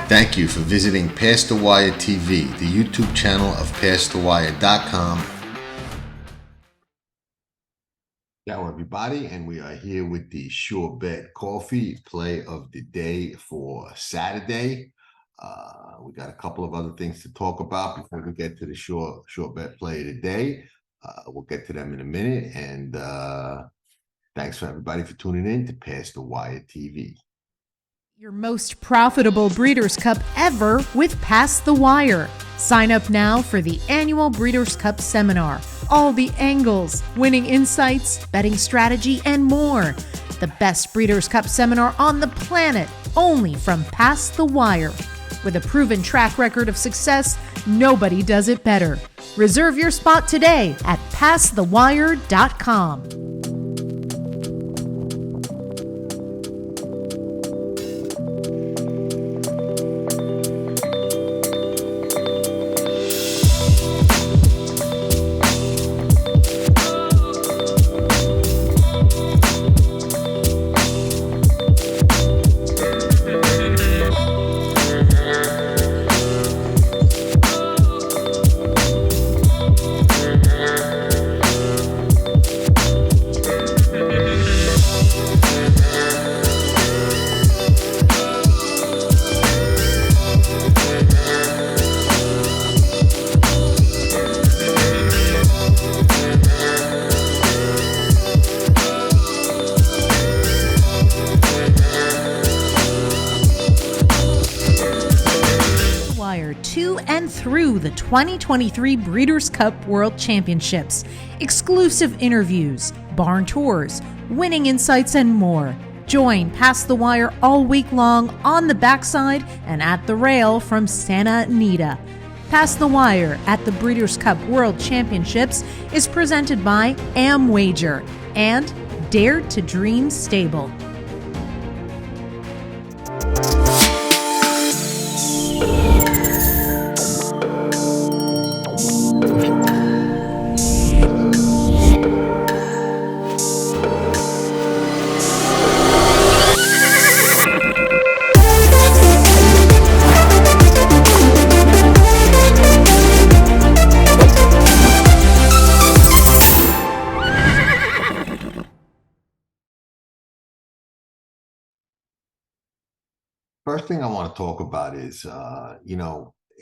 Thank you for visiting Past the Wire TV, the YouTube channel of PastTheWire.com. Hello, everybody, and we are here with the Sure Bet Coffee play of the day for Saturday. We got a couple of other things to talk about before we get to the Sure Bet play of the day. We'll get to them in a minute, and thanks for everybody for tuning in to Past the Wire TV. Your most profitable Breeders' Cup ever with Past the Wire. Sign up now for the annual Breeders' Cup seminar. All the angles, winning insights, betting strategy, and more. The best Breeders' Cup seminar on the planet, only from Past the Wire. With a proven track record of success, nobody does it better. Reserve your spot today at PastTheWire.com. To and through the 2023 Breeders' Cup World Championships, exclusive interviews, barn tours, winning insights, and more. Join Past the Wire all week long on the backside and at the rail from Santa Anita. Past the Wire at the Breeders' Cup World Championships is presented by Amwager and Dare to Dream Stable. First thing I want to talk about is,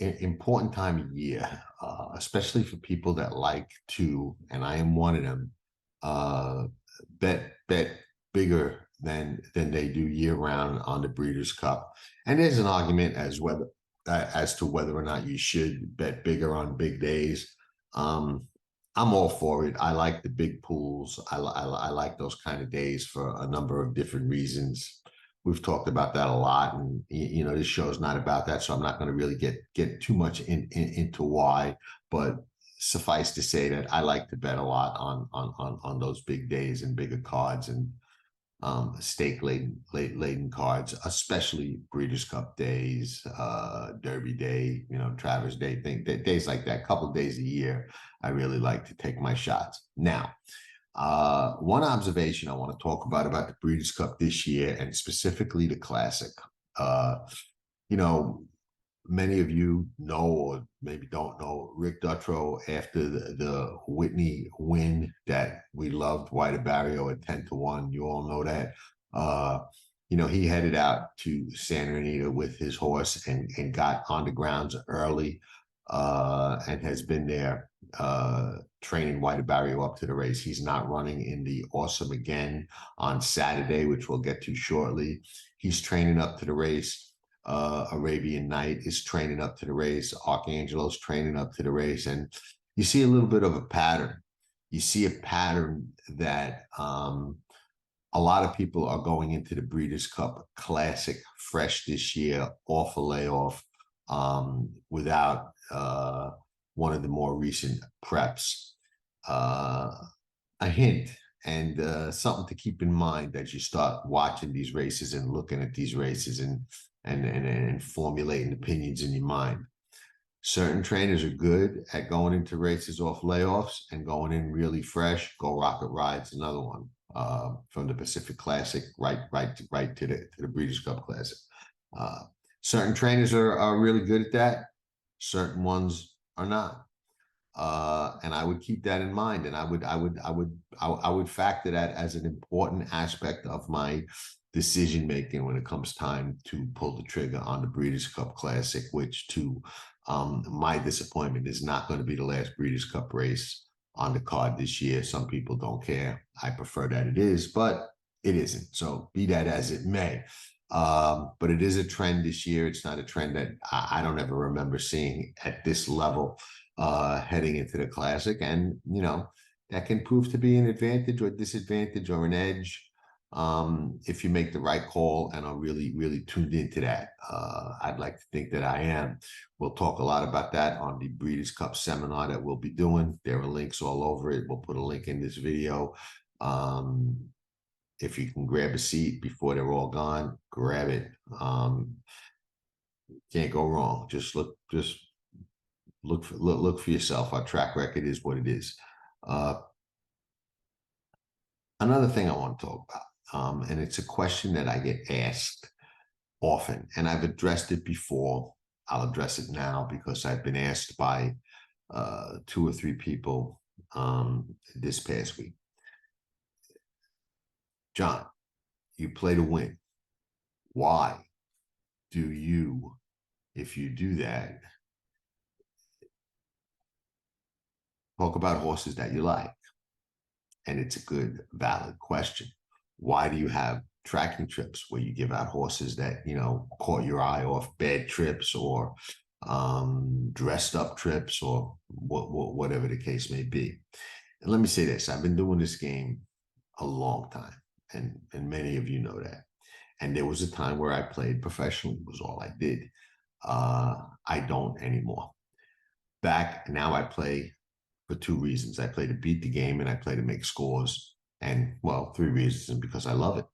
important time of year, especially for people that like to, and I am one of them, bet bigger than they do year round on the Breeders' Cup. And there's an argument as to whether or not you should bet bigger on big days. I'm all for it. I like the big pools. I like those kind of days for a number of different reasons. We've talked about that a lot, and this show is not about that, so I'm not going to really get too much into why. But suffice to say that I like to bet a lot on those big days and bigger cards and stake laden cards, especially Breeders' Cup days, Derby Day, Travers Day, days like that. A couple of days a year, I really like to take my shots. Now, one observation I want to talk about the Breeders' Cup this year, and specifically the Classic. Many of you know, or maybe don't know, Rick Dutrow, after the Whitney win that we loved, White Barrio at 10-1. You all know that. He headed out to Santa Anita with his horse and got on the grounds early, and has been there training White Barrio up to the race. He's not running in the Awesome again on Saturday, which we'll get to shortly. He's training up to the race. Arabian Night is training up to the race. Archangelo's training up to the race. And you see a little bit of a pattern. You see a pattern that a lot of people are going into the Breeders' Cup Classic fresh this year, off a layoff, without one of the more recent preps. A hint and something to keep in mind as you start watching these races and looking at these races and formulating opinions in your mind. Certain trainers are good at going into races off layoffs and going in really fresh. Go Rocket Ride's another one, from the Pacific Classic right to the Breeders' Cup Classic. Certain trainers are really good at that. Certain ones are not. And I would keep that in mind, and I would factor that as an important aspect of my decision making when it comes time to pull the trigger on the Breeders' Cup Classic, which, to my disappointment, is not going to be the last Breeders' Cup race on the card this year. Some people don't care. I prefer that it is, but it isn't. So be that as it may. But it is a trend this year. It's not a trend that I don't ever remember seeing at this level heading into the Classic. And, you know, that can prove to be an advantage or disadvantage or an edge if you make the right call and are really, really tuned into that. I'd like to think that I am. We'll talk a lot about that on the Breeders' Cup seminar that we'll be doing. There are links all over it. We'll put a link in this video. If you can grab a seat before they're all gone, grab it. Can't go wrong. Just look for yourself. Our track record is what it is. Another thing I want to talk about, and it's a question that I get asked often, and I've addressed it before. I'll address it now because I've been asked by 2 or 3 people this past week. John, you play to win. Why do you, if you do that, talk about horses that you like? And it's a good, valid question. Why do you have tracking trips where you give out horses that, you know, caught your eye off bad trips or dressed up trips or whatever the case may be? And let me say this, I've been doing this game a long time, and many of you know that. And there was a time where I played professionally, was all I did. I don't anymore. Now I play for 2 reasons. I play to beat the game and I play to make scores. And, well, 3 reasons, and because I love it.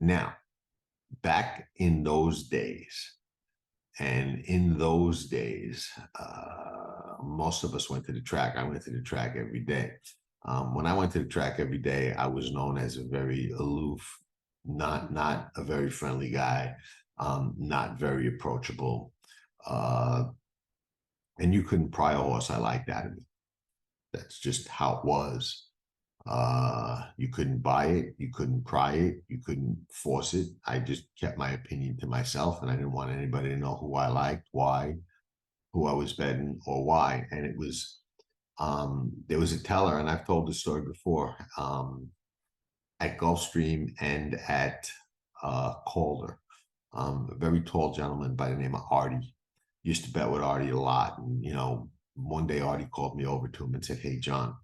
Now, back in those days, most of us went to the track. I went to the track every day. When I went to the track every day, I was known as a very aloof, not a very friendly guy, not very approachable. And you couldn't pry a horse I liked out of me. That's just how it was. You couldn't buy it. You couldn't pry it. You couldn't force it. I just kept my opinion to myself, and I didn't want anybody to know who I liked, why, who I was betting, or why. And it was, there was a teller, and I've told this story before, at Gulfstream and at Calder, a very tall gentleman by the name of Artie. Used to bet with Artie a lot. And, you know, one day Artie called me over to him and said, "Hey, John,"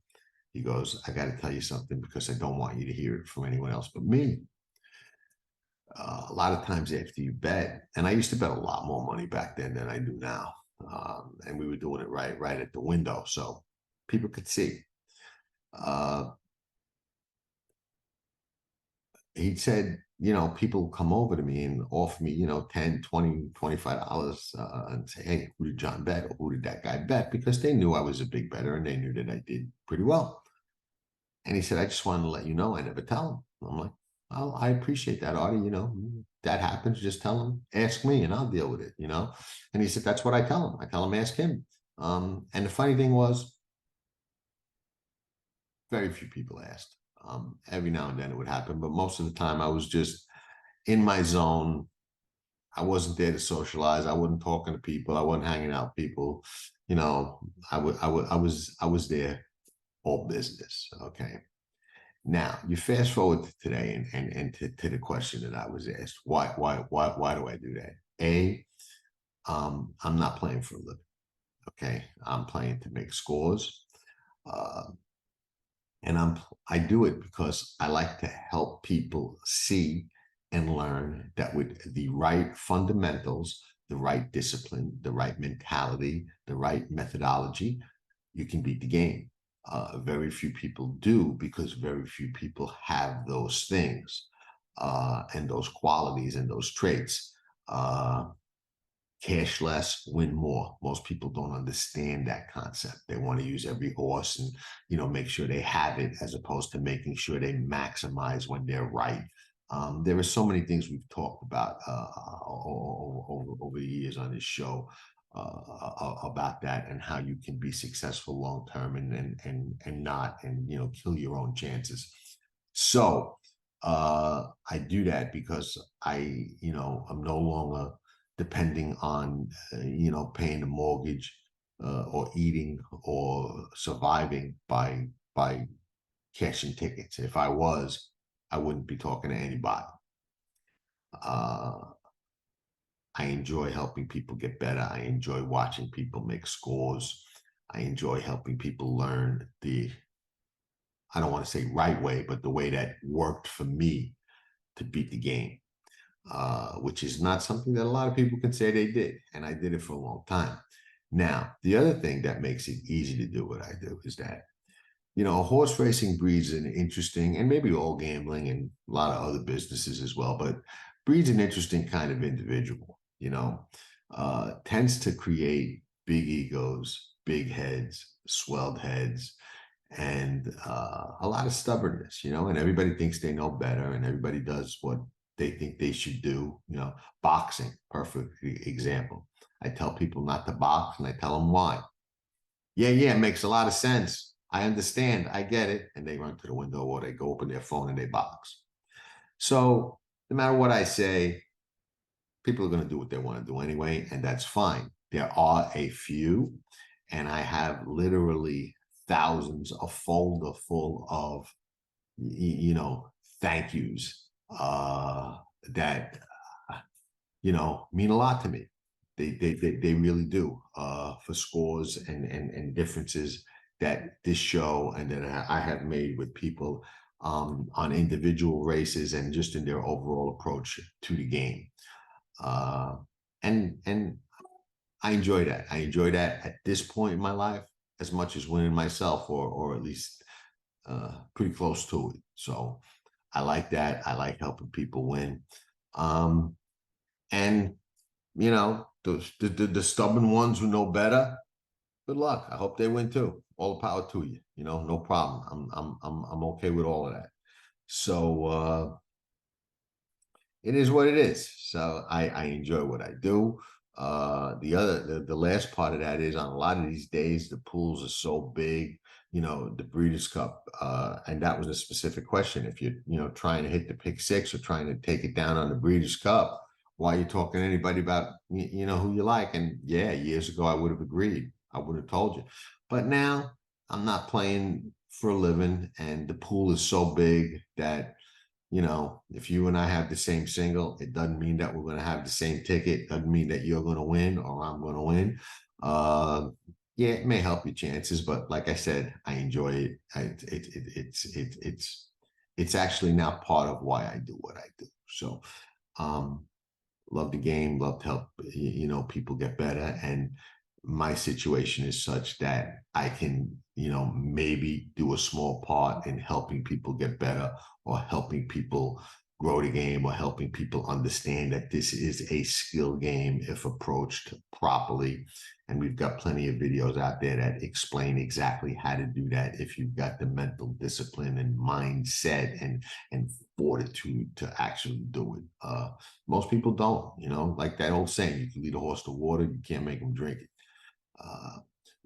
he goes, "I got to tell you something because I don't want you to hear it from anyone else but me. A lot of times after you bet," and I used to bet a lot more money back then than I do now. And we were doing it right at the window, so people could see. He said, you know, people come over to me and offer me, you know, $10, $20, $25 and say, "Hey, who did John bet? Or who did that guy bet?" Because they knew I was a big bettor and they knew that I did pretty well. And he said, "I just wanted to let you know I never tell him." I'm like, "Well, I appreciate that, Artie. You know, that happens. Just tell him, ask me, and I'll deal with it, you know." And he said, "That's what I tell him. I tell him, ask him." And the funny thing was, very few people asked. Every now and then it would happen, but most of the time I was just in my zone. I wasn't there to socialize. I wasn't talking to people. I wasn't hanging out with people. You know, I was there all business. Okay. Now you fast forward to today and to the question that I was asked. Why do I do that? I'm not playing for a living. Okay. I'm playing to make scores. And I do it because I like to help people see and learn that with the right fundamentals, the right discipline, the right mentality, the right methodology, you can beat the game. Very few people do, because very few people have those things and those qualities and those traits. Cash less, win more. Most people don't understand that concept. They want to use every horse and, you know, make sure they have it, as opposed to making sure they maximize when they're right. There are so many things we've talked about over the years on this show about that and how you can be successful long term and not and kill your own chances. So I do that because I'm no longer depending on paying the mortgage or eating or surviving by cashing tickets. If I was, I wouldn't be talking to anybody. I enjoy helping people get better. I enjoy watching people make scores. I enjoy helping people learn I don't want to say right way, but the way that worked for me to beat the game, which is not something that a lot of people can say they did. And I did it for a long time. Now, the other thing that makes it easy to do what I do is that horse racing breeds an interesting, and maybe all gambling and a lot of other businesses as well, but breeds an interesting kind of individual, tends to create big egos, big heads, swelled heads, and a lot of stubbornness, and everybody thinks they know better and everybody does what they think they should do. Boxing, perfect example. I tell people not to box and I tell them why. Yeah, it makes a lot of sense. I understand. I get it. And they run to the window or they go open their phone and they box. So no matter what I say, people are going to do what they want to do anyway. And that's fine. There are a few, and I have literally thousands, a folder full of, thank yous that, mean a lot to me. They really do for scores and differences that this show and that I have made with people on individual races and just in their overall approach to the game. And I enjoy that. I enjoy that at this point in my life as much as winning myself, or at least pretty close to it. So I like that. I like helping people win. And the stubborn ones who know better, good luck. I hope they win too. All the power to you. No problem. I'm okay with all of that. So it is what it is. So I enjoy what I do. The last part of that is on a lot of these days the pools are so big, the Breeders' Cup, and that was a specific question. If you're trying to hit the pick six or trying to take it down on the Breeders' Cup, why are you talking to anybody about who you like? And yeah, years ago I would have agreed. I would have told you. But now I'm not playing for a living, and the pool is so big that if you and I have the same single, it doesn't mean that we're going to have the same ticket. Doesn't mean that you're going to win or I'm going to win. Yeah, it may help your chances, but like I said, I enjoy it. It's actually now part of why I do what I do. So, love the game, love to help people get better, and my situation is such that I can maybe do a small part in helping people get better, or helping people grow the game, or helping people understand that this is a skill game if approached properly. And we've got plenty of videos out there that explain exactly how to do that if you've got the mental discipline and mindset and fortitude to actually do it. Most people don't, like that old saying, you can lead a horse to water, you can't make him drink it.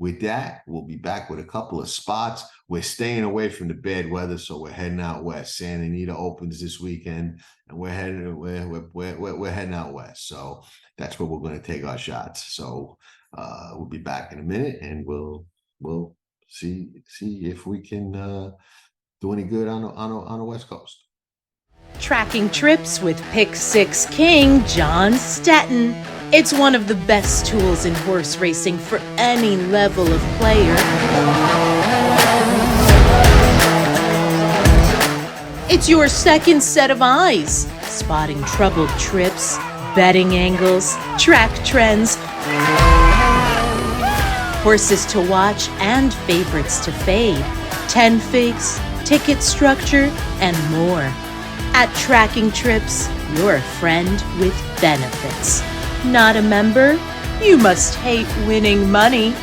With that, we'll be back with a couple of spots. We're staying away from the bad weather, so we're heading out west. Santa Anita opens this weekend, and we're heading out west. So that's where we're going to take our shots. So we'll be back in a minute, and we'll see if we can do any good on the West Coast. Tracking trips with Pick Six King John Stettin. It's one of the best tools in horse racing for any level of player. It's your second set of eyes, spotting troubled trips, betting angles, track trends, horses to watch and favorites to fade, 10 figs, ticket structure, and more. At Tracking Trips, you're a friend with benefits. Not a member? You must hate winning money.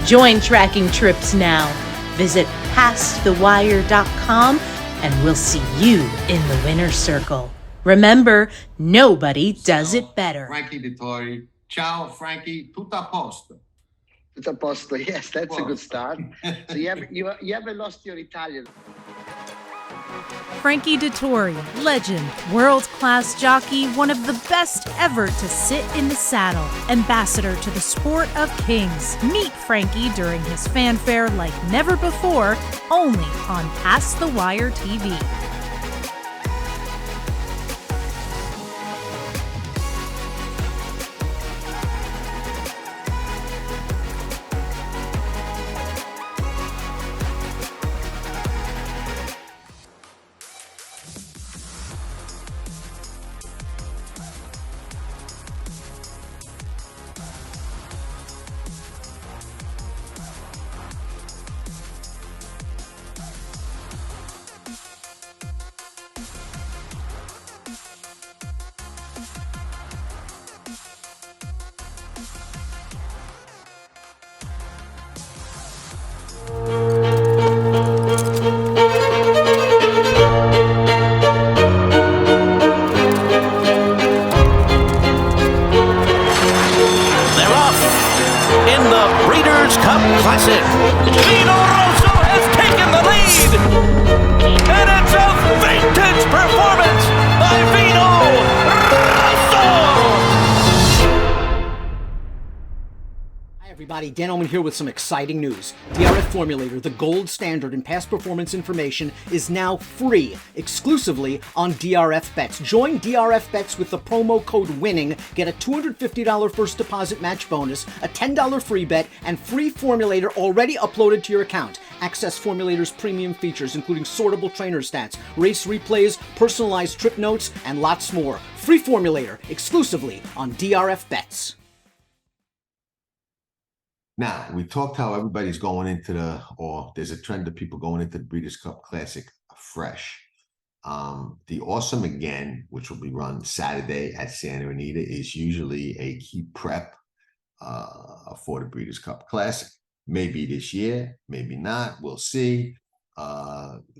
Join Tracking Trips now. Visit PastTheWire.com and we'll see you in the winner's circle. Remember, nobody does it better. Frankie Dettori. Ciao, Frankie. Tutto a posto. Tutto a posto. Yes, that's a good start. So you haven't lost your Italian. Frankie Dettori, legend, world-class jockey, one of the best ever to sit in the saddle, ambassador to the sport of kings. Meet Frankie during his fanfare like never before, only on Past the Wire TV. Classic. Vino Rosso has taken the lead, and it's a vintage performance by Vino Rosso. Hi everybody, Dan Oman here with some exciting news. DRF Formulator, the gold standard in past performance information, is now free, exclusively on DRF Bets. Join DRF Bets with the promo code WINNING, get a $250 first deposit match bonus, a $10 free bet, and free Formulator already uploaded to your account. Access Formulator's premium features, including sortable trainer stats, race replays, personalized trip notes, and lots more. Free Formulator, exclusively on DRF Bets. Now, we talked how everybody's going into or there's a trend of people going into the Breeders' Cup Classic fresh. The Awesome Again, which will be run Saturday at Santa Anita, is usually a key prep for the Breeders' Cup Classic. Maybe this year, maybe not. We'll see.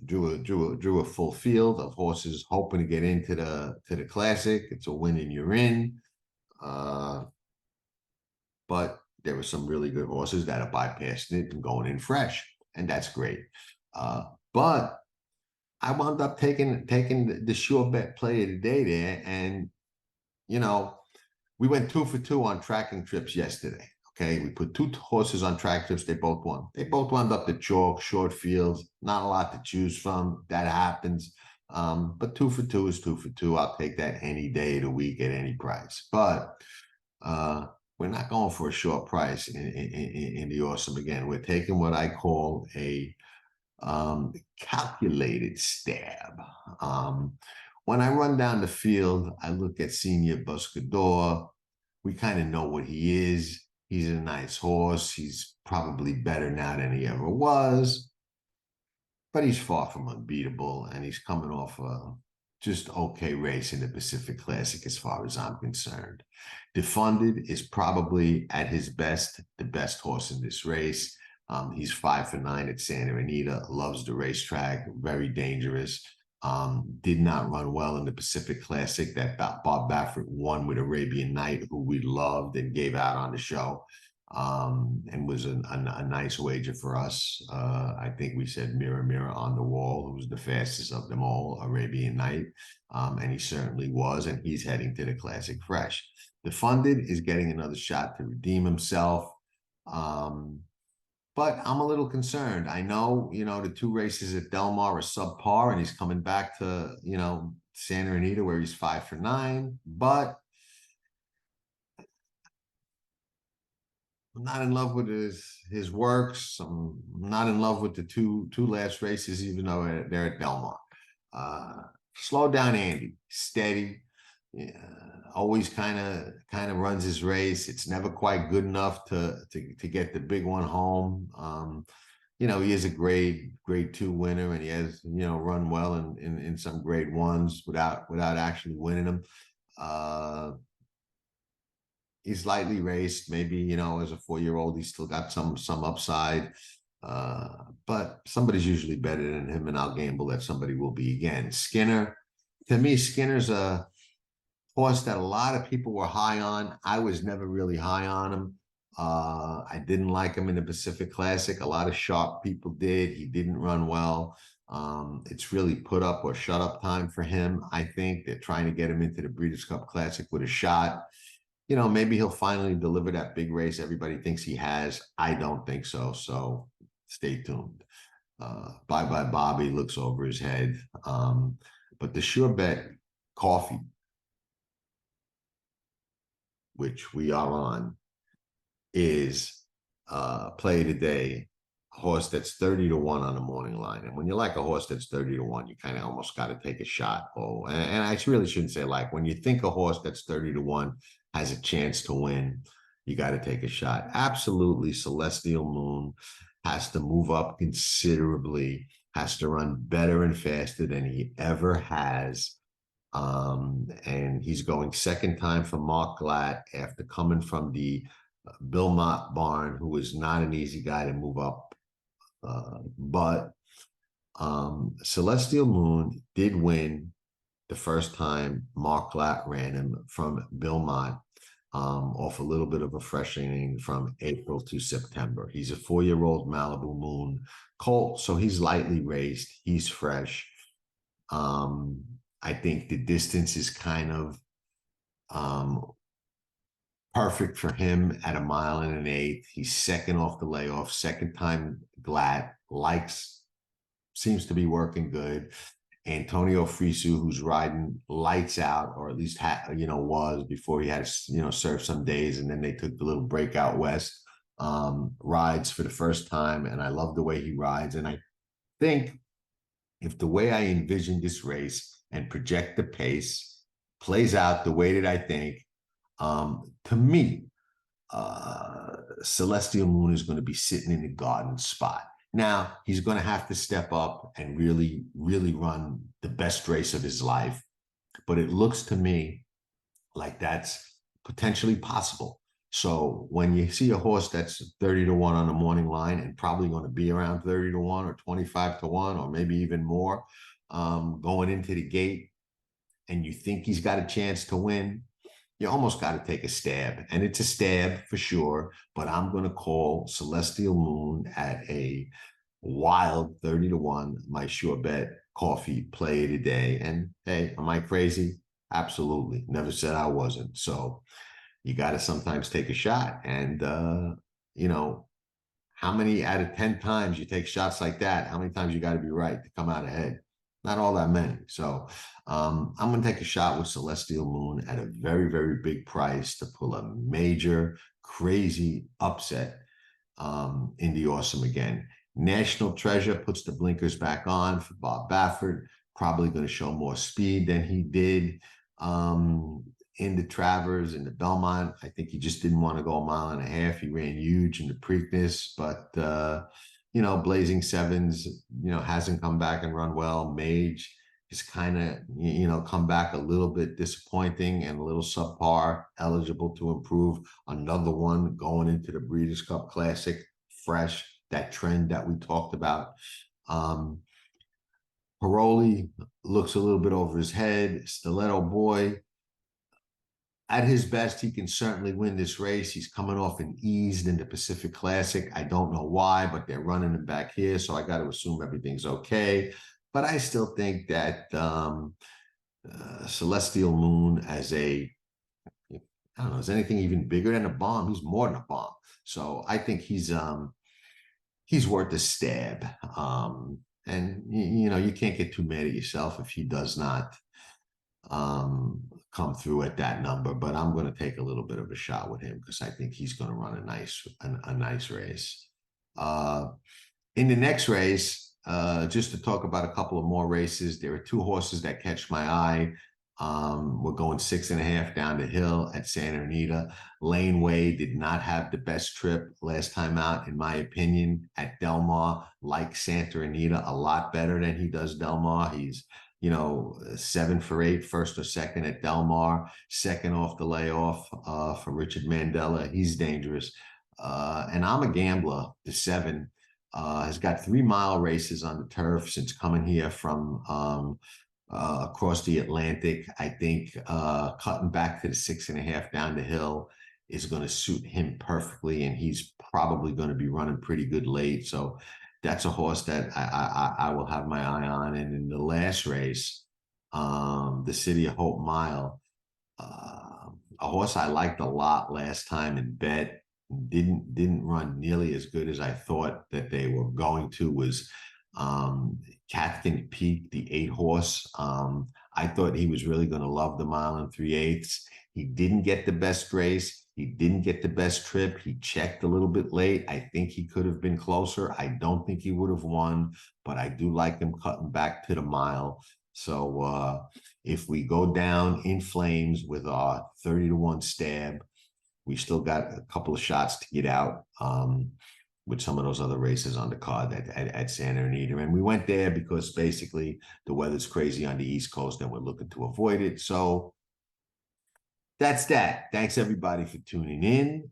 Drew a full field of horses hoping to get into the Classic. It's a win and you're in. But there were some really good horses that are bypassing it and going in fresh, and that's great. But I wound up taking the sure bet play of the day there, and we went 2 for 2 on tracking trips yesterday. Okay, we put 2 horses on track trips. They both won. They both wound up the chalk, short fields. Not a lot to choose from. That happens. But 2 for 2 is 2 for 2. I'll take that any day of the week at any price. But we're not going for a short price in the Awesome Again. We're taking what I call a calculated stab. When I run down the field, I look at Senior Buscador. We kind of know what he is. He's a nice horse. He's probably better now than he ever was. But he's far from unbeatable, and he's coming off a just okay race in the Pacific Classic as far as I'm concerned. Defunded is probably at his best, the best horse in this race. He's 5 for 9 at Santa Anita, loves the racetrack, very dangerous. Did not run well in the Pacific Classic that Bob Baffert won with Arabian Night, who we loved and gave out on the show. And was a nice wager for us. I think we said Mirror, Mirror on the Wall, who was the fastest of them all, Arabian Night. And he certainly was, and he's heading to the Classic fresh. Defunded is getting another shot to redeem himself. But I'm a little concerned. I know, the 2 races at Del Mar are subpar, and he's coming back to, Santa Anita where he's 5 for 9. But I'm not in love with his works. I'm not in love with the two last races, even though they're at Belmonte. Slow down, Andy. Steady. Always kind of runs his race. It's never quite good enough to get the big one home. He is a grade 2 winner, and he has run well in some grade 1s without actually winning them. He's lightly raced. Maybe as a 4-year-old, he's still got some upside. But somebody's usually better than him, and I'll gamble that somebody will be again. Skinner, to me, Skinner's a horse that a lot of people were high on. I was never really high on him. I didn't like him in the Pacific Classic. A lot of sharp people did. He didn't run well. It's really put up or shut up time for him. I think they're trying to get him into the Breeders' Cup Classic with a shot. You know, maybe he'll finally deliver that big race everybody thinks he has. I don't think so. So stay tuned. Bye Bye Bobby looks over his head. But the sure bet Coffee, which we are on, is play today, a horse that's 30-1 on the morning line. And when you like a horse that's 30-1, you kind of almost got to take a shot. Oh, and I really shouldn't say like, when you think a horse that's 30-1 has a chance to win, you got to take a shot. Absolutely. Celestial Moon has to move up considerably, has to run better and faster than he ever has. And he's going second time for Mark Glatt after coming from the Belmonte barn, who is not an easy guy to move up. But Celestial Moon did win the first time Mark Glatt ran him from Belmonte, off a little bit of a freshening from April to September. He's a 4-year-old Malibu Moon colt, so he's lightly raced. He's fresh. I think the distance is kind of perfect for him at 1 1/8 miles. He's second off the layoff, second time Glatt, seems to be working good. Antonio Frisu, who's riding lights out, or at least was before he had to serve some days, and then they took the little break out west. Rides for the first time, and I love the way he rides. And I think if the way I envision this race and project the pace plays out the way that I think, to me, Celestial Moon is going to be sitting in the garden spot. Now, he's going to have to step up and really, really run the best race of his life. But it looks to me like that's potentially possible. So when you see a horse that's 30-1 on the morning line and probably going to be around 30-1 or 25-1 or maybe even more going into the gate, and you think he's got a chance to win, you almost got to take a stab. And it's a stab for sure, but I'm going to call Celestial Moon at a wild 30-1, my sure bet Coffee play today. And hey, am I crazy? Absolutely. Never said I wasn't. So you got to sometimes take a shot. And, how many out of 10 times you take shots like that? How many times you got to be right to come out ahead? Not all that many. So I'm going to take a shot with Celestial Moon at a very, very big price to pull a major, crazy upset in the Awesome again. National Treasure puts the blinkers back on for Bob Baffert. Probably going to show more speed than he did in the Travers, in the Belmont. I think he just didn't want to go 1.5 miles. He ran huge in the Preakness, but Blazing Sevens, hasn't come back and run well. Mage is kind of, come back a little bit disappointing and a little subpar, eligible to improve. Another one going into the Breeders' Cup Classic, fresh, that trend that we talked about. Paroli looks a little bit over his head. Stiletto Boy, at his best, he can certainly win this race. He's coming off an eased in the Pacific Classic. I don't know why, but they're running him back here, so I got to assume everything's okay. But I still think that Celestial Moon as I don't know, is anything even bigger than a bomb? He's more than a bomb. So I think he's worth a stab. And, you can't get too mad at yourself if he does not come through at that number, but I'm going to take a little bit of a shot with him because I think he's going to run a nice race. In the next race, just to talk about a couple of more races, there are 2 horses that catch my eye. We're going 6.5 down the hill at Santa Anita. Lane Way did not have the best trip last time out, in my opinion, at Del Mar. Like Santa Anita a lot better than he does Del Mar. He's 7 for 8, first or second at Del Mar, second off the layoff from Richard Mandela. He's dangerous. And I'm a gambler, the 7 has got 3-mile races on the turf since coming here from across the Atlantic. I think cutting back to the 6.5 down the hill is going to suit him perfectly, and he's probably going to be running pretty good late. So that's a horse that I will have my eye on. And in the last race, the City of Hope Mile, a horse I liked a lot last time and bet didn't run nearly as good as I thought that they were going to, was Captain Peak, the 8 horse. I thought he was really going to love the 1 3/8. He didn't get the best race. He didn't get the best trip. He checked a little bit late. I think he could have been closer. I don't think he would have won, but I do like him cutting back to the mile. So if we go down in flames with our 30-1 stab, we still got a couple of shots to get out with some of those other races on the card at Santa Anita. And we went there because basically the weather's crazy on the East Coast and we're looking to avoid it. So that's that. Thanks everybody for tuning in.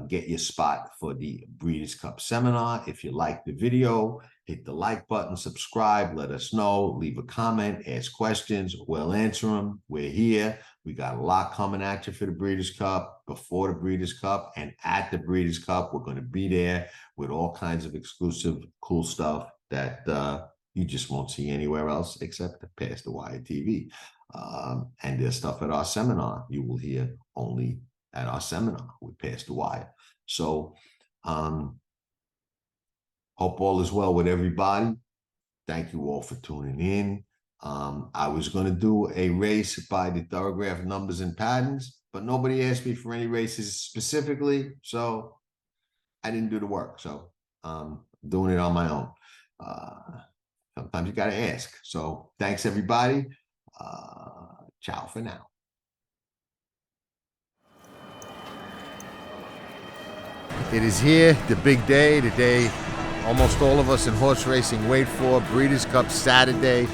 Get your spot for the Breeders' Cup seminar. If you like the video, hit the like button, subscribe, let us know, leave a comment, ask questions. We'll answer them. We're here. We got a lot coming at you for the Breeders' Cup, before the Breeders' Cup, and at the Breeders' Cup. We're going to be there with all kinds of exclusive, cool stuff that you just won't see anywhere else except the Past the Wire TV. And there's stuff at our seminar you will hear only at our seminar with Past the Wire. So hope all is well with everybody. Thank you all for tuning in. I was going to do a race by the thoroughbred numbers and patterns, but nobody asked me for any races specifically, so I didn't do the work. So I'm doing it on my own. Sometimes you got to ask. So thanks everybody. Ciao for now. It is here, the big day, the day almost all of us in horse racing wait for, Breeders' Cup Saturday.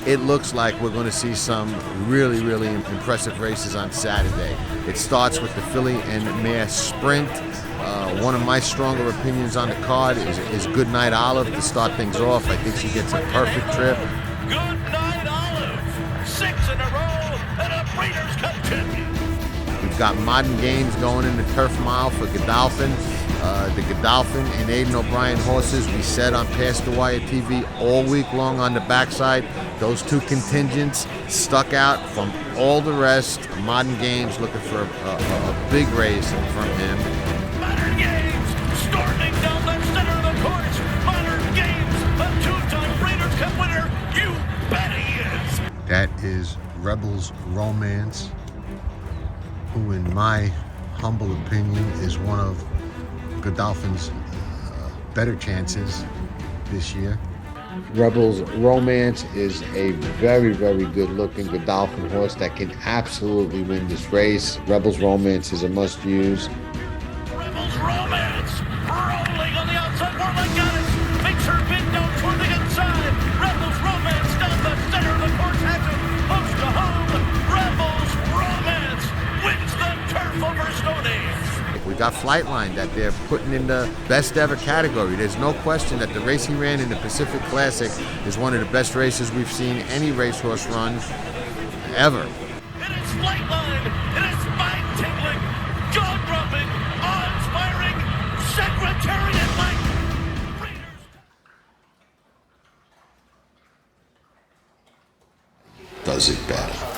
It looks like we're going to see some really, really impressive races on Saturday. It starts with the filly and mare sprint. One of my stronger opinions on the card is Goodnight Olive to start things off. I think she gets a perfect trip. Goodnight Olive, 6 in a row, and a Breeders' Cup champion. We've got Modern Games going in the turf mile for Godolphin. The Godolphin and Aidan O'Brien horses, we said on Past the Wire TV all week long on the backside. Those two contingents stuck out from all the rest. Modern Games looking for a big race from him. Modern Games, storming down the center of the course. Modern Games, a 2-time Breeders' Cup winner. You bet he is. That is Rebels Romance, who in my humble opinion is one of Godolphin's better chances this year. Rebels Romance is a very, very good looking Godolphin horse that can absolutely win this race. Rebels Romance is a must use. Rebels Romance, rolling on the outside. Warlock got it. Makes her bid down toward the inside. Rebels Romance down the center of the course. Has it close to home. Rebels Romance wins the turf over Stoney. We got Flightline that they're putting in the best ever category. There's no question that the race he ran in the Pacific Classic is one of the best races we've seen any racehorse run ever. It is Flightline. It is spine-tingling, jaw-dropping, awe-inspiring, Secretariat-like. Does it better.